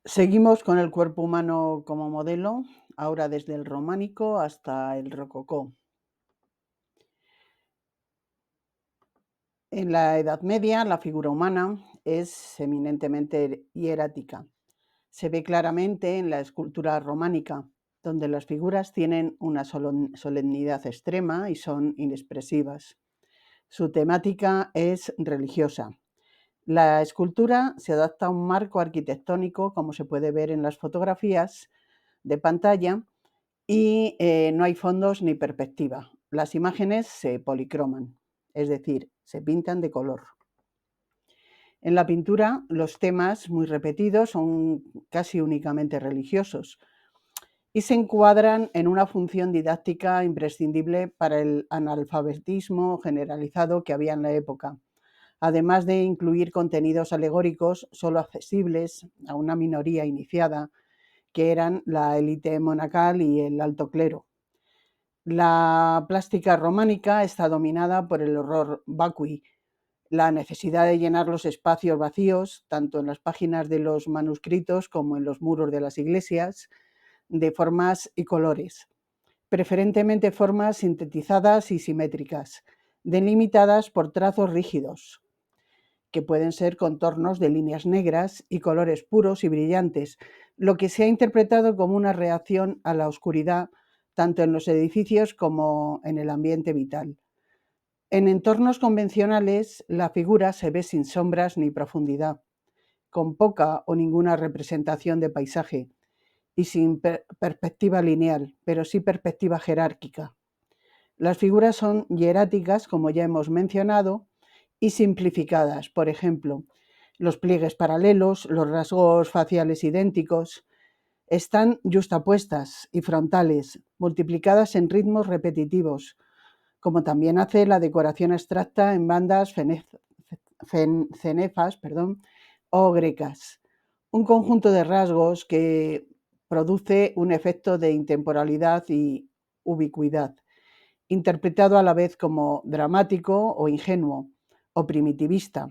Seguimos con el cuerpo humano como modelo, ahora desde el románico hasta el rococó. En la Edad Media, la figura humana es eminentemente hierática. Se ve claramente en la escultura románica, donde las figuras tienen una solemnidad extrema y son inexpresivas. Su temática es religiosa. La escultura se adapta a un marco arquitectónico, como se puede ver en las fotografías de pantalla, y no hay fondos ni perspectiva. Las imágenes se policroman, es decir, se pintan de color. En la pintura, los temas muy repetidos son casi únicamente religiosos y se encuadran en una función didáctica imprescindible para el analfabetismo generalizado que había en la época, además de incluir contenidos alegóricos solo accesibles a una minoría iniciada, que eran la élite monacal y el alto clero. La plástica románica está dominada por el horror vacui, la necesidad de llenar los espacios vacíos, tanto en las páginas de los manuscritos como en los muros de las iglesias, de formas y colores, preferentemente formas sintetizadas y simétricas, delimitadas por trazos rígidos, que pueden ser contornos de líneas negras y colores puros y brillantes, lo que se ha interpretado como una reacción a la oscuridad tanto en los edificios como en el ambiente vital. En entornos convencionales, la figura se ve sin sombras ni profundidad, con poca o ninguna representación de paisaje y sin perspectiva lineal, pero sí perspectiva jerárquica. Las figuras son hieráticas, como ya hemos mencionado, y simplificadas. Por ejemplo, los pliegues paralelos, los rasgos faciales idénticos, están yuxtapuestas y frontales, multiplicadas en ritmos repetitivos, como también hace la decoración abstracta en bandas cenefas o grecas. Un conjunto de rasgos que produce un efecto de intemporalidad y ubicuidad, interpretado a la vez como dramático o ingenuo o primitivista.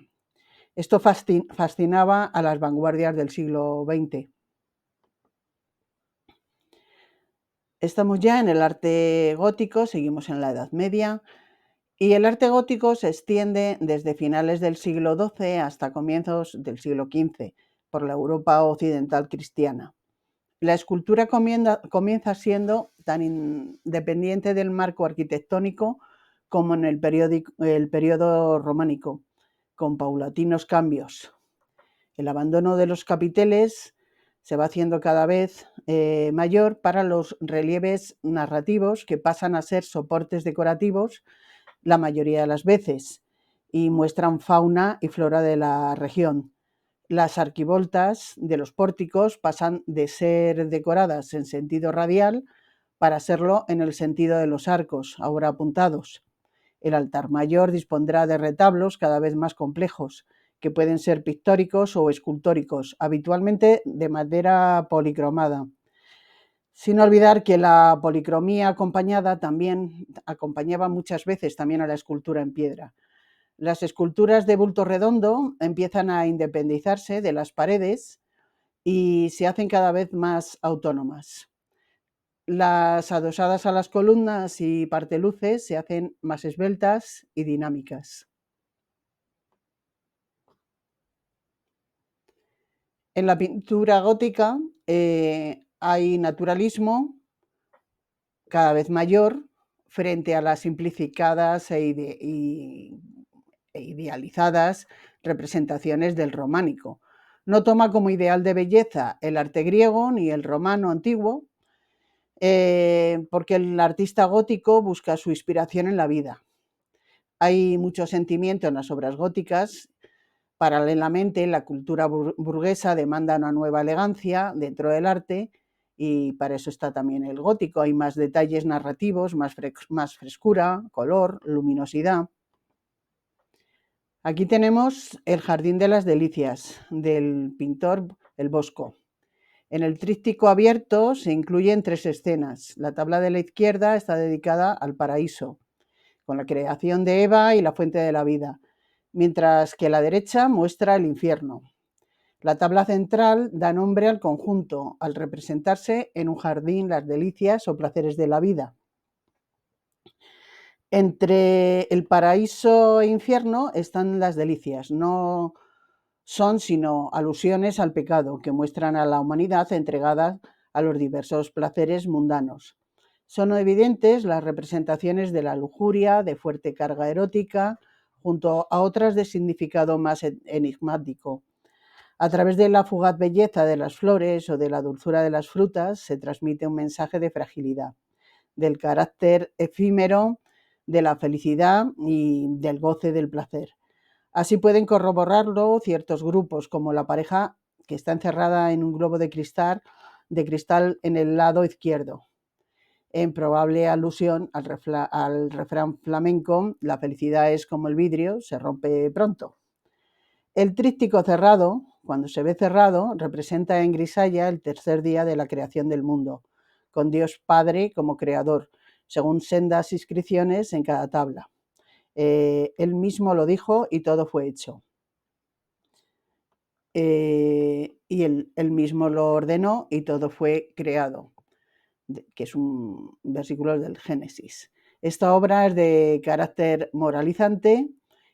Esto fascinaba a las vanguardias del siglo XX. Estamos ya en el arte gótico, seguimos en la Edad Media, y el arte gótico se extiende desde finales del siglo XII hasta comienzos del siglo XV por la Europa occidental cristiana. La escultura comienza siendo tan independiente del marco arquitectónico como en el periodo románico, con paulatinos cambios. El abandono de los capiteles se va haciendo cada vez mayor para los relieves narrativos, que pasan a ser soportes decorativos la mayoría de las veces y muestran fauna y flora de la región. Las arquivoltas de los pórticos pasan de ser decoradas en sentido radial para serlo en el sentido de los arcos, ahora apuntados. El altar mayor dispondrá de retablos cada vez más complejos, que pueden ser pictóricos o escultóricos, habitualmente de madera policromada. Sin olvidar que la policromía acompañaba muchas veces también a la escultura en piedra. Las esculturas de bulto redondo empiezan a independizarse de las paredes y se hacen cada vez más autónomas. Las adosadas a las columnas y parteluces se hacen más esbeltas y dinámicas. En la pintura gótica hay naturalismo cada vez mayor frente a las simplificadas e idealizadas representaciones del románico. No toma como ideal de belleza el arte griego ni el romano antiguo, porque el artista gótico busca su inspiración en la vida. Hay mucho sentimiento en las obras góticas. Paralelamente, la cultura burguesa demanda una nueva elegancia dentro del arte y para eso está también el gótico. Hay más detalles narrativos, más frescura, color, luminosidad. Aquí tenemos el Jardín de las Delicias del pintor El Bosco. En el tríptico abierto se incluyen 3 escenas. La tabla de la izquierda está dedicada al paraíso, con la creación de Eva y la fuente de la vida, mientras que la derecha muestra el infierno. La tabla central da nombre al conjunto, al representarse en un jardín las delicias o placeres de la vida. Entre el paraíso e infierno están las delicias, no son sino alusiones al pecado que muestran a la humanidad entregada a los diversos placeres mundanos. Son evidentes las representaciones de la lujuria, de fuerte carga erótica, junto a otras de significado más enigmático. A través de la fugaz belleza de las flores o de la dulzura de las frutas se transmite un mensaje de fragilidad, del carácter efímero de la felicidad y del goce del placer. Así pueden corroborarlo ciertos grupos, como la pareja que está encerrada en un globo de cristal en el lado izquierdo, en probable alusión al refrán flamenco: la felicidad es como el vidrio, se rompe pronto. El tríptico cerrado, cuando se ve cerrado, representa en grisalla el tercer día de la creación del mundo, con Dios Padre como creador, según sendas inscripciones en cada tabla. Él mismo lo dijo y todo fue hecho. Y él mismo lo ordenó y todo fue creado, que es un versículo del Génesis. Esta obra es de carácter moralizante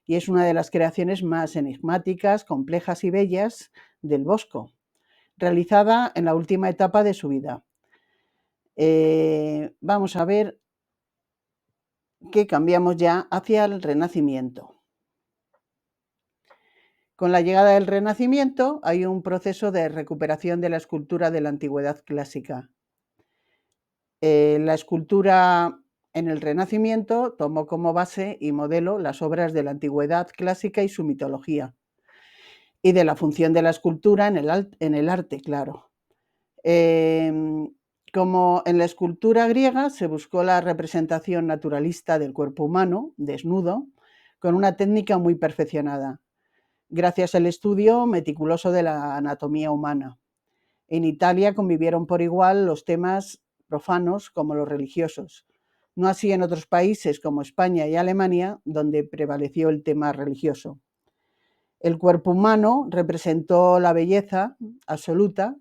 y es una de las creaciones más enigmáticas, complejas y bellas del Bosco, realizada en la última etapa de su vida. Vamos a ver que cambiamos ya hacia el Renacimiento. Con la llegada del Renacimiento hay un proceso de recuperación de la escultura de la antigüedad clásica. La escultura en el Renacimiento tomó como base y modelo las obras de la antigüedad clásica y su mitología, y de la función de la escultura en el arte, claro. Como en la escultura griega se buscó la representación naturalista del cuerpo humano, desnudo, con una técnica muy perfeccionada, gracias al estudio meticuloso de la anatomía humana. En Italia convivieron por igual los temas profanos como los religiosos, no así en otros países como España y Alemania, donde prevaleció el tema religioso. El cuerpo humano representó la belleza absoluta,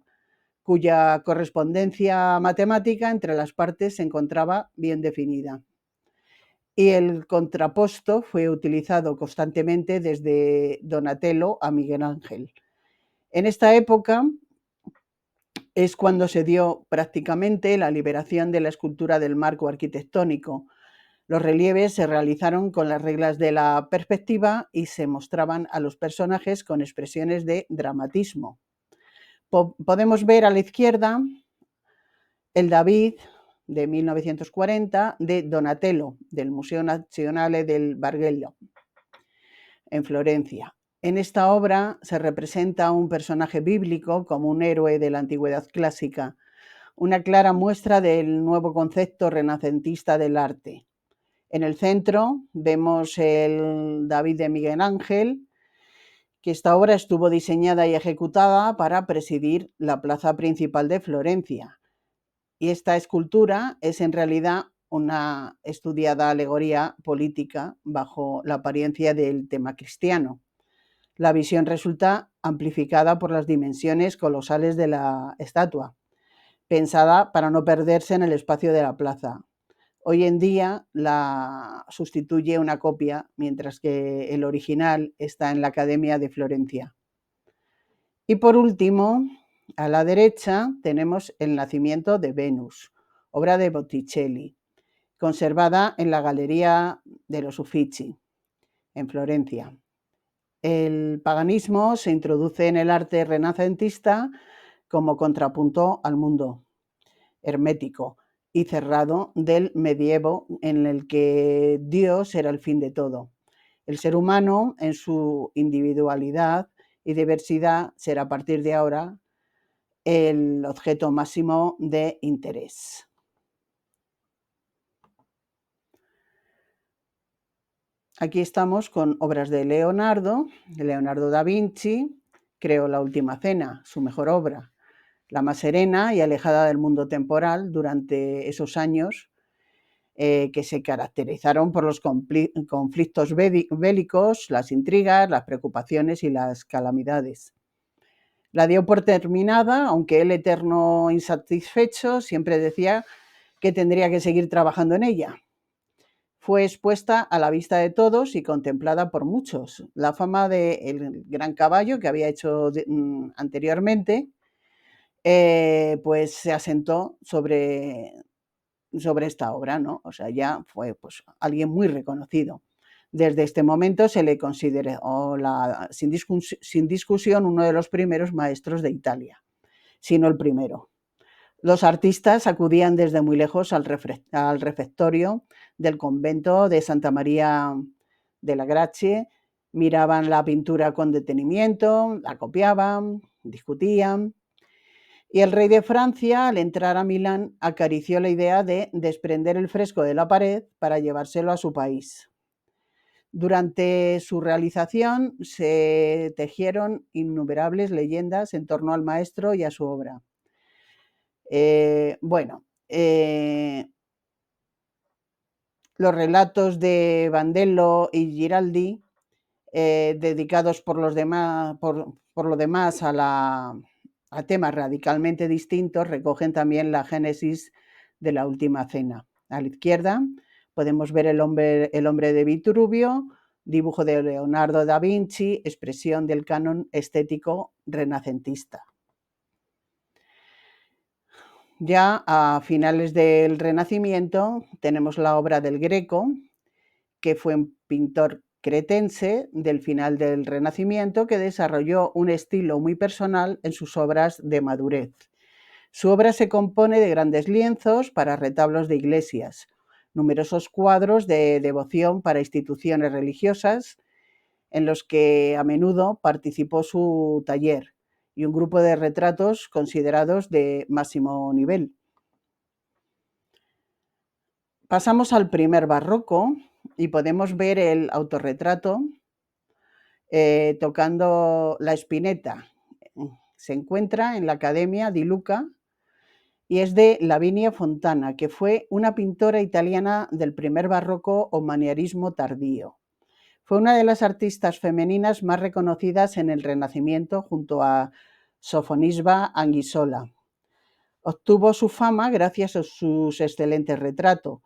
cuya correspondencia matemática entre las partes se encontraba bien definida. Y el contraposto fue utilizado constantemente desde Donatello a Miguel Ángel. En esta época es cuando se dio prácticamente la liberación de la escultura del marco arquitectónico. Los relieves se realizaron con las reglas de la perspectiva y se mostraban a los personajes con expresiones de dramatismo. Podemos ver a la izquierda el David de 1940 de Donatello, del Museo Nazionale del Bargello, en Florencia. En esta obra se representa a un personaje bíblico como un héroe de la antigüedad clásica, una clara muestra del nuevo concepto renacentista del arte. En el centro vemos el David de Miguel Ángel, que esta obra estuvo diseñada y ejecutada para presidir la plaza principal de Florencia. Y esta escultura es en realidad una estudiada alegoría política bajo la apariencia del tema cristiano. La visión resulta amplificada por las dimensiones colosales de la estatua, pensada para no perderse en el espacio de la plaza. Hoy en día la sustituye una copia, mientras que el original está en la Academia de Florencia. Y por último, a la derecha tenemos El nacimiento de Venus, obra de Botticelli, conservada en la Galería de los Uffizi, en Florencia. El paganismo se introduce en el arte renacentista como contrapunto al mundo hermético y cerrado del medievo, en el que Dios era el fin de todo. El ser humano, en su individualidad y diversidad, será a partir de ahora el objeto máximo de interés. Aquí estamos con obras de Leonardo da Vinci. Creó La Última Cena, su mejor obra, la más serena y alejada del mundo temporal durante esos años que se caracterizaron por los conflictos bélicos, las intrigas, las preocupaciones y las calamidades. La dio por terminada, aunque él, eterno insatisfecho, siempre decía que tendría que seguir trabajando en ella. Fue expuesta a la vista de todos y contemplada por muchos. La fama del gran caballo que había hecho anteriormente, pues se asentó sobre esta obra, ¿no? O sea, ya fue pues, alguien muy reconocido. Desde este momento se le consideró sin discusión uno de los primeros maestros de Italia, sino el primero. Los artistas acudían desde muy lejos al refectorio del convento de Santa María de la Grazie, miraban la pintura con detenimiento, la copiaban, discutían. Y el rey de Francia, al entrar a Milán, acarició la idea de desprender el fresco de la pared para llevárselo a su país. Durante su realización se tejieron innumerables leyendas en torno al maestro y a su obra. Los relatos de Bandello y Giraldi, dedicados por lo demás a temas radicalmente distintos, recogen también la génesis de la Última Cena. A la izquierda podemos ver el hombre de Vitruvio, dibujo de Leonardo da Vinci, expresión del canon estético renacentista. Ya a finales del Renacimiento tenemos la obra del Greco, que fue un pintor cretense del final del Renacimiento que desarrolló un estilo muy personal en sus obras de madurez. Su obra se compone de grandes lienzos para retablos de iglesias, numerosos cuadros de devoción para instituciones religiosas, en los que a menudo participó su taller, y un grupo de retratos considerados de máximo nivel. Pasamos al primer barroco y podemos ver el autorretrato tocando la Spinetta. Se encuentra en la Academia di Luca y es de Lavinia Fontana, que fue una pintora italiana del primer barroco o manierismo tardío. Fue una de las artistas femeninas más reconocidas en el Renacimiento junto a Sofonisba Anguissola. Obtuvo su fama gracias a sus excelentes retratos.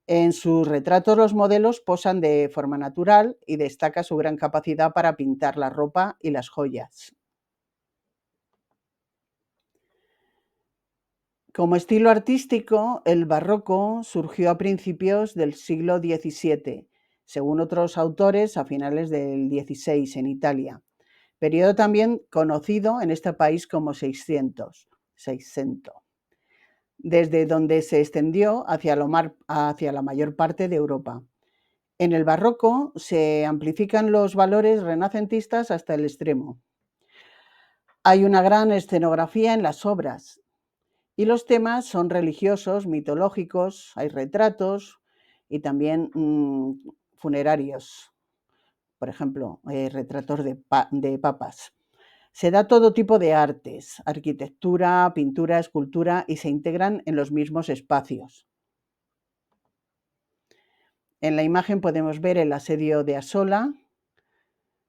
En sus retratos los modelos posan de forma natural y destaca su gran capacidad para pintar la ropa y las joyas. Como estilo artístico, el barroco surgió a principios del siglo XVII, según otros autores a finales del XVI en Italia, periodo también conocido en este país como Seicento, desde donde se extendió hacia la mayor parte de Europa. En el barroco se amplifican los valores renacentistas hasta el extremo. Hay una gran escenografía en las obras y los temas son religiosos, mitológicos, hay retratos y también funerarios, por ejemplo, retratos de papas. Se da todo tipo de artes, arquitectura, pintura, escultura y se integran en los mismos espacios. En la imagen podemos ver el asedio de Asola,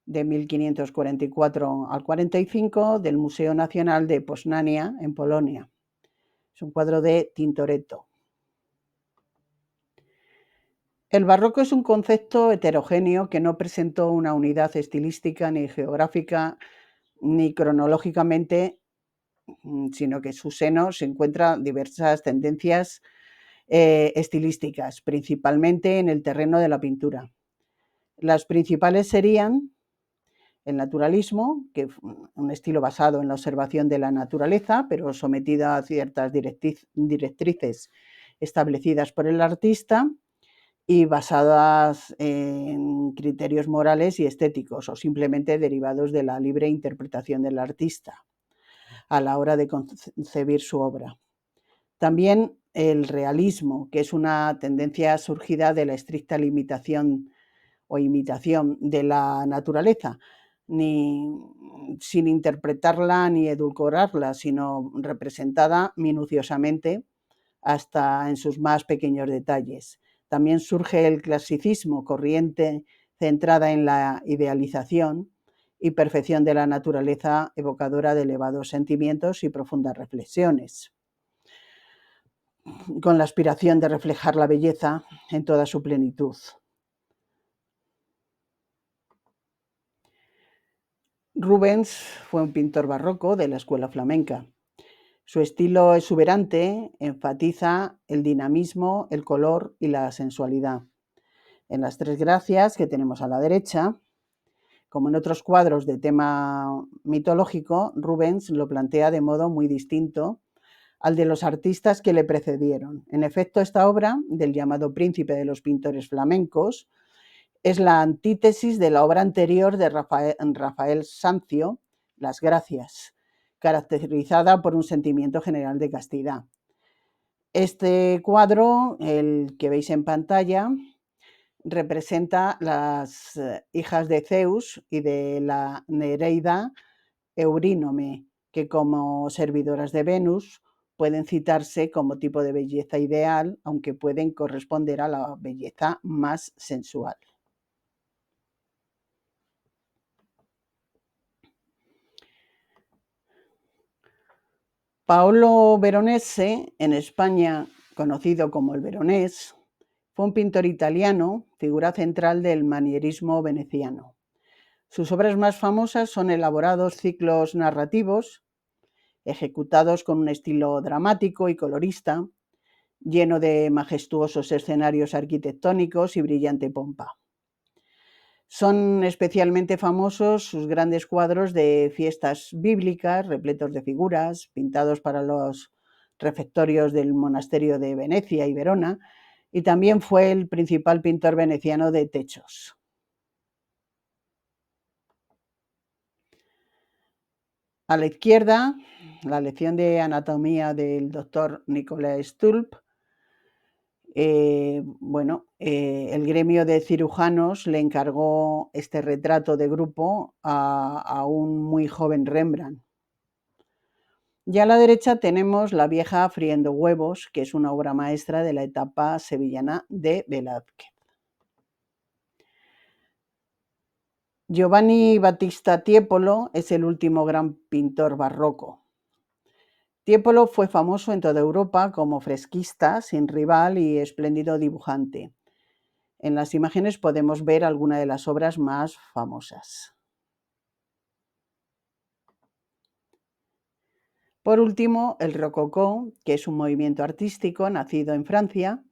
de 1544 al 45, del Museo Nacional de Poznania, en Polonia. Es un cuadro de Tintoretto. El barroco es un concepto heterogéneo que no presentó una unidad estilística ni geográfica ni cronológicamente, sino que en su seno se encuentran diversas tendencias estilísticas, principalmente en el terreno de la pintura. Las principales serían el naturalismo, que es un estilo basado en la observación de la naturaleza, pero sometida a ciertas directrices establecidas por el artista y basadas en criterios morales y estéticos o simplemente derivados de la libre interpretación del artista a la hora de concebir su obra. También el realismo, que es una tendencia surgida de la estricta limitación o imitación de la naturaleza, sin interpretarla ni edulcorarla, sino representada minuciosamente hasta en sus más pequeños detalles. También surge el clasicismo, corriente centrada en la idealización y perfección de la naturaleza evocadora de elevados sentimientos y profundas reflexiones, con la aspiración de reflejar la belleza en toda su plenitud. Rubens fue un pintor barroco de la escuela flamenca. Su estilo exuberante enfatiza el dinamismo, el color y la sensualidad. En las tres gracias que tenemos a la derecha, como en otros cuadros de tema mitológico, Rubens lo plantea de modo muy distinto al de los artistas que le precedieron. En efecto, esta obra, del llamado príncipe de los pintores flamencos, es la antítesis de la obra anterior de Rafael Sanzio, Las Gracias, caracterizada por un sentimiento general de castidad. Este cuadro, el que veis en pantalla, representa las hijas de Zeus y de la Nereida Eurínome, que como servidoras de Venus pueden citarse como tipo de belleza ideal, aunque pueden corresponder a la belleza más sensual. Paolo Veronese, en España conocido como el Veronés, fue un pintor italiano, figura central del manierismo veneciano. Sus obras más famosas son elaborados ciclos narrativos, ejecutados con un estilo dramático y colorista, lleno de majestuosos escenarios arquitectónicos y brillante pompa. Son especialmente famosos sus grandes cuadros de fiestas bíblicas, repletos de figuras, pintados para los refectorios del monasterio de Venecia y Verona, y también fue el principal pintor veneciano de techos. A la izquierda, la lección de anatomía del doctor Nicolas Stulp. El gremio de cirujanos le encargó este retrato de grupo a un muy joven Rembrandt. Y a la derecha tenemos La vieja friendo huevos, que es una obra maestra de la etapa sevillana de Velázquez. Giovanni Battista Tiepolo es el último gran pintor barroco. Tiepolo fue famoso en toda Europa como fresquista, sin rival y espléndido dibujante. En las imágenes podemos ver algunas de las obras más famosas. Por último, el rococó, que es un movimiento artístico nacido en Francia,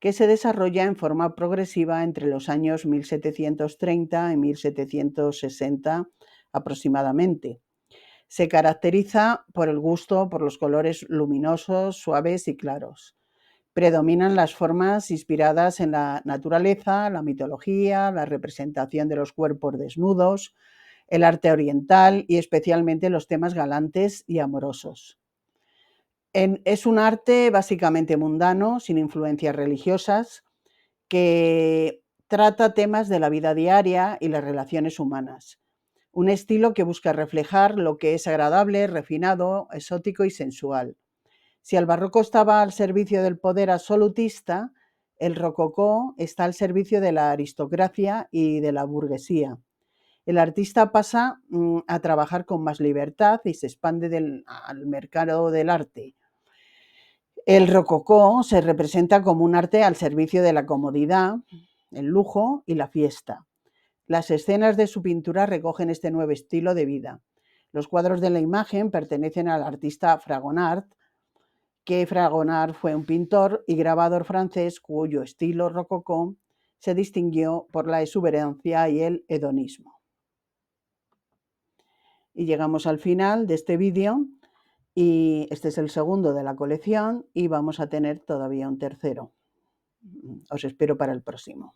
que se desarrolla en forma progresiva entre los años 1730 y 1760 aproximadamente. Se caracteriza por el gusto por los colores luminosos, suaves y claros. Predominan las formas inspiradas en la naturaleza, la mitología, la representación de los cuerpos desnudos, el arte oriental y especialmente los temas galantes y amorosos. Es un arte básicamente mundano, sin influencias religiosas, que trata temas de la vida diaria y las relaciones humanas. Un estilo que busca reflejar lo que es agradable, refinado, exótico y sensual. Si el barroco estaba al servicio del poder absolutista, el rococó está al servicio de la aristocracia y de la burguesía. El artista pasa a trabajar con más libertad y se expande al mercado del arte. El rococó se representa como un arte al servicio de la comodidad, el lujo y la fiesta. Las escenas de su pintura recogen este nuevo estilo de vida. Los cuadros de la imagen pertenecen al artista Fragonard, que Fragonard fue un pintor y grabador francés cuyo estilo rococó se distinguió por la exuberancia y el hedonismo. Y llegamos al final de este vídeo, y este es el segundo de la colección y vamos a tener todavía un tercero. Os espero para el próximo.